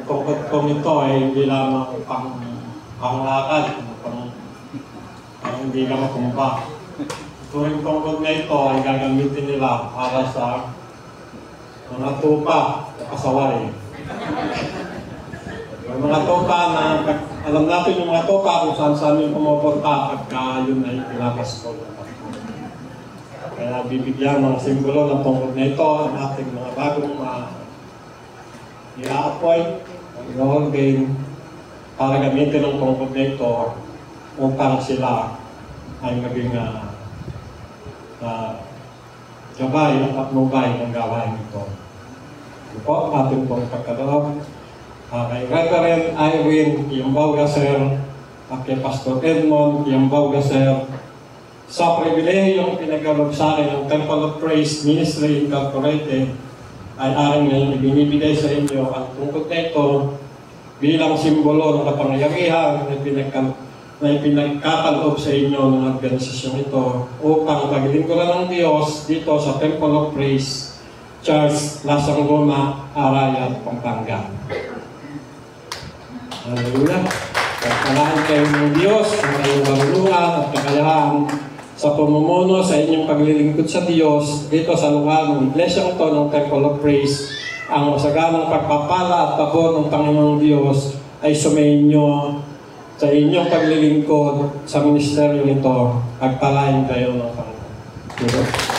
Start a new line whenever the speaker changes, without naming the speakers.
tungkol kong ito ay hindi lamang panglakad, hindi lamang kumpa. Tuwing tungkol na ito ay gagamitin nila para sa mga tupa o kasaway. Yung mga tupa na, alam natin yung mga tupa kung saan yung pumupunta pagka yun ay pinapasko. Kaya bibigyan ng simbolo ng tungkol na ito ang ating mga bagong i-appoint, i-ordain para gamitin ng tungkol na ito upang sila ay maging gabay at patnubay ng gawain ito. Ito po, ating pong pagkadalog. Kay Reverend Irene Yambao-Gaser at kay Pastor Edmond Yambao-Gaser sa pribilehiyong pinagkaloob sa akin ng Temple of Praise Ministry Incorporated ay aking ngayon ibinibigay sa inyo ang tungkol na ito bilang simbolo ng kapangyarihan na ipinagkakaloob sa inyo ng organisasyon ito upang paglingkuran ng Diyos dito sa Temple of Praise Church, Lasangoma, Arayat, Pampanga. Hallelujah! Pagpalaan kayo ng Diyos ang kayong karunungan at kakayahan sa pamumuno sa inyong paglilingkod sa Diyos dito sa lugar ng iglesia ito ng Temple of Praise. Ang masaganang pagpapala at pabor ng Panginoong Diyos ay sumainyo sa inyong paglilingkod sa ministeryo nito. Pagpalain kayo ng Panginoon.